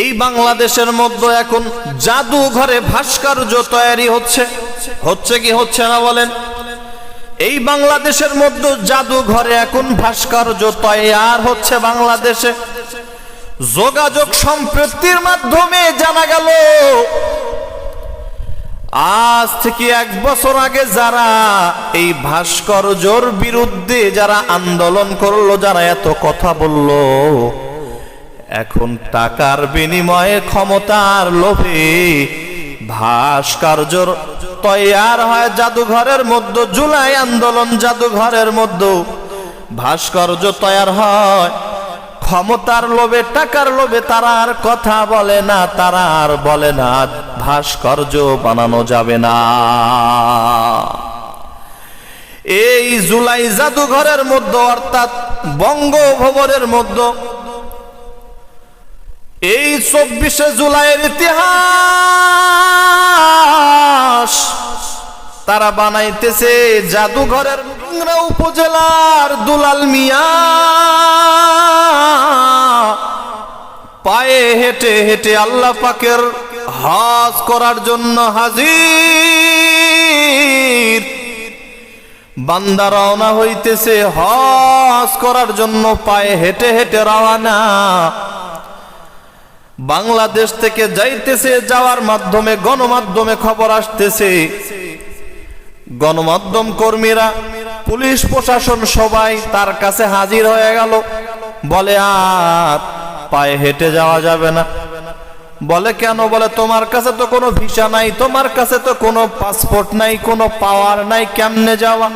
এই বাংলাদেশের মধ্যে এখন জাদুঘরে ভাস্কর্য তৈরি হচ্ছে কি হচ্ছে না বলেন? এই বাংলাদেশের মধ্যে জাদুঘরে এখন ভাস্কর্য তৈরি হচ্ছে বাংলাদেশে। যোগাযোগ সম্প্রতির মাধ্যমে জানা গেল আজ থেকে 1 বছর আগে যারা এই ভাস্কর্যর বিরুদ্ধে যারা আন্দোলন করলো, যারা এত কথা বলল, এখন টাকার বিনিময়ে ক্ষমতার লোভে ভাস্কর্যর তৈয়ার হয় জাদুঘরের মধ্যে। জুলাই আন্দোলন জাদুঘরের মধ্যে ভাস্কর্য তৈয়ার হয় ক্ষমতার লোভে, টাকার লোভে। তারা আর কথা বলে না, তারা আর বলে না ভাস্কর্য বানানো যাবে না। এই জুলাই জাদুঘরের মধ্যে অর্থাৎ বঙ্গভবনের মধ্যে এই 24শে জুলাইয়ের ইতিহাস তারা বানাইতেছে জাদুঘরের। ভাঙ্গা উপজেলার দুলাল মিয়া পায়ে হেঁটে হেঁটে আল্লাহ পাকের হজ করার জন্য হাজির। বান্দা রওনা হইতেছে হজ করার জন্য, পায়ে হেঁটে হেঁটে রওনা। বাংলাদেশ থেকে যাইতেছে, যাওয়ার মাধ্যমে গণমাধ্যমে খবর আসতেছে, গণমাধ্যম কর্মীরা, পুলিশ প্রশাসন সবাই তার কাছে হাজির হয়ে গেল। বলে আর পায়ে হেঁটে যাওয়া যাবে না। বলে কেন? বলে তোমার কাছে তো কোনো ভিসা নাই, তোমার কাছে তো কোনো পাসপোর্ট নাই, কোনো পাওয়ার নাই, কেমনে যাওয়া?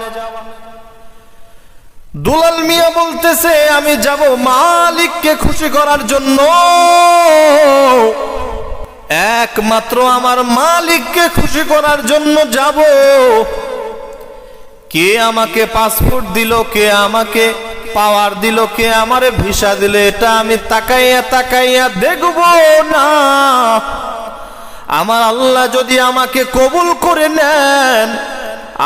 দুলাল মিয়া বলতেছে আমি যাব মালিককে খুশি করার জন্য, একমাত্র আমার মালিককে খুশি করার জন্য যাব। কে আমাকে পাসপোর্ট দিল, কে আমাকে পাওয়ার দিল, কে আমারে ভিসা দিল, এটা আমি তাকাইয়া তাকাইয়া দেখব না। আমার আল্লাহ যদি আমাকে কবুল করে নেন,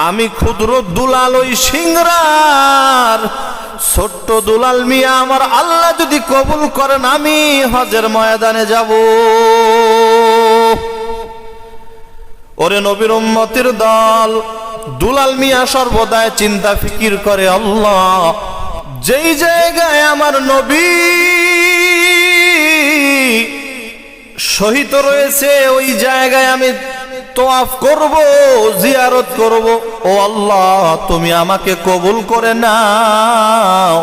আমি ক্ষুদ্র দুলাল, ওই সিংরার ছোট্ট দুলাল মিয়া, আমার আল্লাহ যদি কবুল করেন, আমি হজের ময়দানে যাব। ওরে নবীর উম্মতের দল, দুলাল মিয়া সর্বদাই চিন্তা ফিকির করে, আল্লাহ যেই জায়গায় আমার নবী শহীদ রয়েছে, ওই জায়গায় আমি তোয়াফ করব, জিয়ারত করব। ও আল্লাহ, তুমি আমাকে কবুল করে নাও।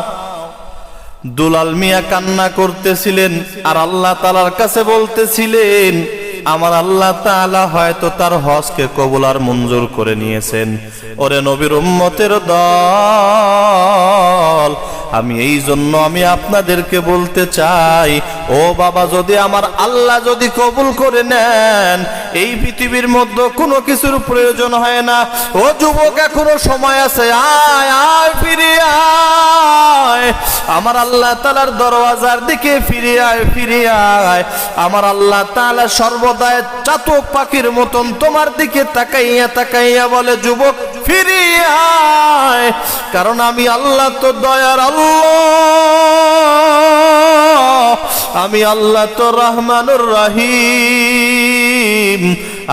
দুলাল মিয়া কান্না করতেছিলেন আর আল্লাহ তাআলার কাছে বলতেছিলেন, আমার আল্লাহ তাআলা হয়তো তার হজকে কবুল আর মঞ্জুর করে নিয়েছেন। ওরে নবীর উম্মতের দল, আমি এই জন্য আমি আপনাদেরকে বলতে চাই, ও বাবা, যদি আমার আল্লাহ যদি কবুল করে নেন, এই পৃথিবীর মধ্যে কোনো কিছুর প্রয়োজন হয় না। ও যুবক, এখনো সময় আছে, আয় আয় ফিরে আয়, আমার আল্লাহ তাআলার দরওয়াজার দিকে ফিরে আয়, ফিরে আয়। আমার আল্লাহ তাআলা সর্বদাই চাতক পাখির মতন তোমার দিকে তাকাইয়া তাকাইয়া বলে, যুবক ফিরে আয়, কারণ আমি আল্লাহ তো দয়ার আল্লাহ, আমি আল্লাহ তো রহমানুর রহিম।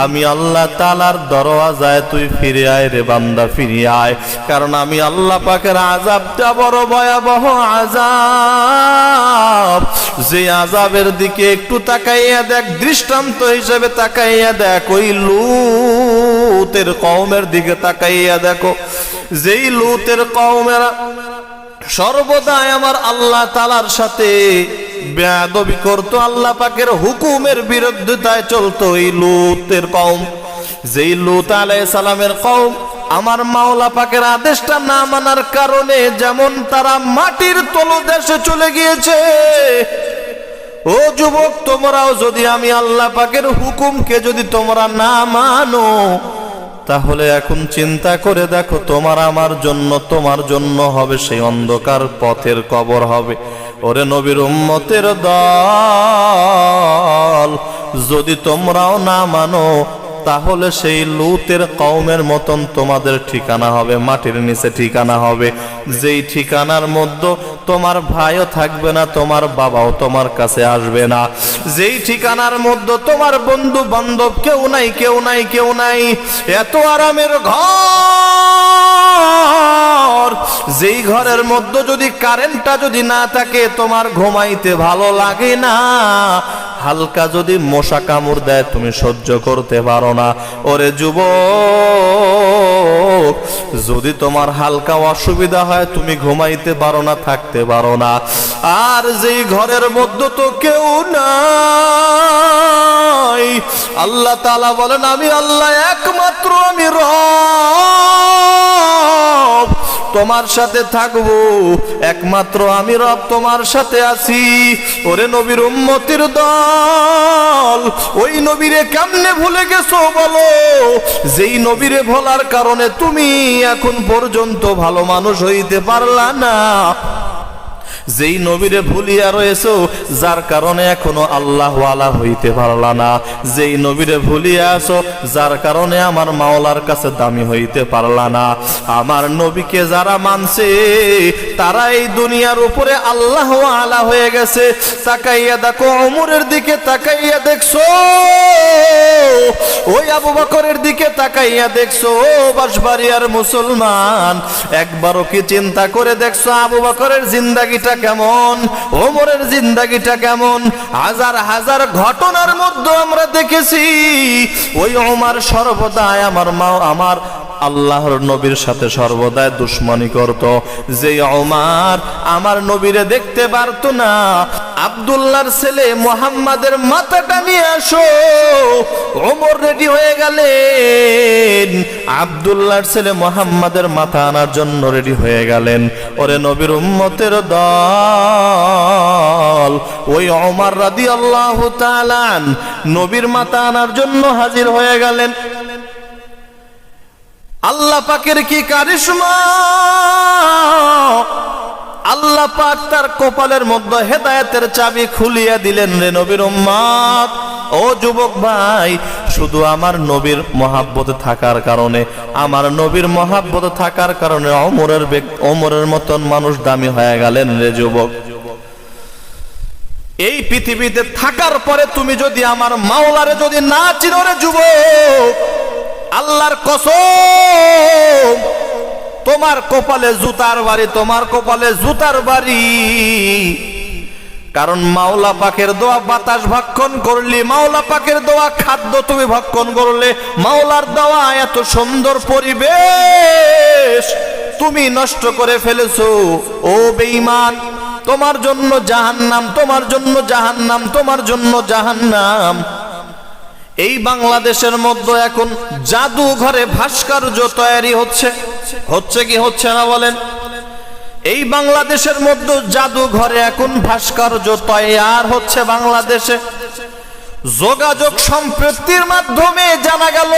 আমি আল্লাহ তাআলার দরওয়াজায় তুই ফিরে আয় রে বান্দা, ফিরে আয়, কারণ আমি আল্লাহ পাকের আযাবটা বড় ভয়াবহ আযাব। যে আযাবের দিকে একটু তাকাইয়া দেখ, দৃষ্টান্ত হিসেবে তাকাইয়া দেখ, ওই লূতের কওমের দিকে তাকাইয়া দেখো। যেই লূতের কওমেরা সর্বদাই আমার আল্লাহ তাআলার সাথে বেয়াদবি করত, আল্লাহ পাকের হুকুমের বিরুদ্ধতায় চলতো, এই লূতের কওম। যেই লূত আলাইহিস সালামের কওম আমার মাওলা পাকের আদেশটা না মানার কারণে যেমন তারা মাটির তলদেশে চলে গিয়েছে, ও যুবক, তোমরাও যদি আমি আল্লাহ পাকের হুকুমকে যদি তোমরা না মানো, তাহলে এখন চিন্তা করে দেখো, তোমার আমার জন্য, তোমার জন্য হবে সেই অন্ধকার পথের কবর হবে। ওরে নবীর উম্মতের দল, যদি তোমরাও না মানো, তাহলে সেই লুতের কওমের মতন তোমাদের ঠিকানা হবে, মাটির নিচে ঠিকানা হবে, যেই ঠিকানার মধ্যে তোমার ভাইও থাকবে না, তোমার বাবাও তোমার কাছে আসবে না, যেই ঠিকানার মধ্যে তোমার বন্ধু বান্ধব কেউ নাই, কেউ নাই, কেউ নাই, এত আরামের ঘর, যেই ঘরের মধ্যে যদি কারেন্টটা যদি না থাকে তোমার ঘুমাইতে ভালো লাগে না, হালকা যদি মশা কামড় দেয় তুমি সহ্য করতে পারো না। ওরে যুবক, যদি তোমার হালকা অসুবিধা হয় তুমি ঘুমাইতে পারো না, থাকতে পারো না, আর যেই ঘরের মধ্যে তো কেউ নাই, আল্লাহ তাআলা বলেন আমি আল্লাহ একমাত্র, আমি রব তোমার সাথে থাকবো, একমাত্র আমি রব তোমার সাথে আছি। ওরে নবীর উম্মতের দল, ওই নবীরে কেমনে ভুলে গেছো বলো, যেই নবীরে ভোলার কারণে তুমি এখন পর্যন্ত ভালো মানুষ হইতে পারলা না, যেই নবীরে ভুলিয়া রয়েছো যার কারণে এখনো আল্লাহওয়ালা হইতে পারলা না, যেই নবীরে ভুলিয়া আছো যার কারণে আমার মাওলার কাছে দামি হইতে পারলা না। আমার নবীকে যারা মানছে তারা এই দুনিয়ার উপরে আল্লাহওয়ালা হয়ে গেছে। তাকাইয়া দেখো ওমরের দিকে, তাকাইয়া দেখছো ওই আবু বকরের দিকে, তাকাইয়া দেখছো বাঁশবাড়িয়ার মুসলমান, একবারও কি চিন্তা করে দেখছো আবু বকরের জিন্দাগিটা কেমন, ওমরের জিন্দাগিটা কেমন? হাজার হাজার ঘটনার মধ্যে আমরা দেখেছি ওই ওমর সর্বদাই আমার আল্লাহর নবীর সাথে সর্বদাই দুশ্মনী করত। যে ওমর আমার নবীরে দেখতে পারতো না, আব্দুল্লাহর ছেলে মুহাম্মাদের মাথাটা নিয়ে আসো, ওমর রেডি হয়ে গেলেন, আব্দুল্লাহর ছেলে মুহাম্মাদের মাথা আনার জন্য রেডি হয়ে গেলেন। ওরে নবীর উম্মতের দল, ওই ওমর রাদিয়াল্লাহু তাআলা নবীর মাথা আনার জন্য হাজির হয়ে গেলেন। আল্লাহ পাকের কি কারিশমা! আল্লাহ পাক তার কপালের মধ্যে হেদায়েতের চাবি খুলিয়া দিলেন। রে নবীর উম্মত, ও যুবক ভাই, শুধু আমার নবীর মহাব্বত থাকার কারণে, আমার নবীর মহাব্বত থাকার কারণে ওমরের মতন মানুষ দামি হয়ে গেলেন। রে যুবক, এই পৃথিবীতে থাকার পরে তুমি যদি আমার মাওলারে যদি না চিনো, রে যুবক, আল্লাহর কসম তোমার কপালে জুতার বাড়ি, তোমার কপালে জুতার বাড়ি। কারণ মাওলা পাকের দোয়া বাতাস ভক্ষণ করলি, মাওলা পাকের দোয়া খাদ্য তুমি ভক্ষণ করলে, মাওলার দোয়া এত সুন্দর পরিবেশ তুমি নষ্ট করে ফেলেছো। ও বেঈমান, তোমার জন্য জাহান্নাম, তোমার জন্য জাহান্নাম, তোমার জন্য জাহান্নাম। এই বাংলাদেশের মধ্যে এখন জাদুঘরে ভাস্কর্য তৈরি হচ্ছে, হচ্ছে কি হচ্ছে না বলেন? এই বাংলাদেশের মধ্যে জাদুঘরে এখন ভাস্কর্য তৈরি হচ্ছে। বাংলাদেশে যোগাযোগ সম্প্রতির মাধ্যমে জানা গেল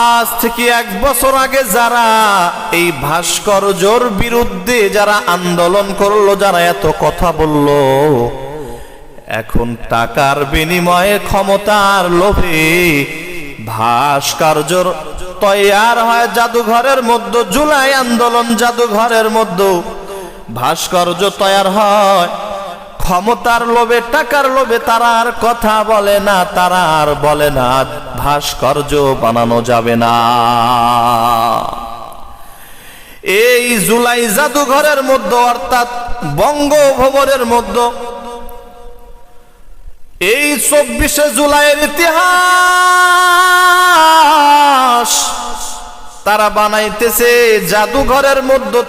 আজ থেকে 1 বছর আগে যারা এই ভাস্কর্যর বিরুদ্ধে যারা আন্দোলন করলো, যারা এত কথা বললো, এখন টাকার বিনিময়ে ক্ষমতার লোভে ভাস্কর্য তৈয়ার হয় জাদুঘরের মধ্যে। জুলাই আন্দোলন জাদুঘরের মধ্যে ভাস্কর্য তৈয়ার হয়, ক্ষমতার লোভে, টাকার লোভে তারা আর কথা বলে না, তারা আর বলে না ভাস্কর্য বানানো যাবে না। এই জুলাই জাদুঘরের মধ্যে অর্থাৎ বঙ্গভবনের মধ্যে এই 24শে জুলাইয়ের ইতিহাস তারা বানাইতেছে জাদুঘরের মধ্যে।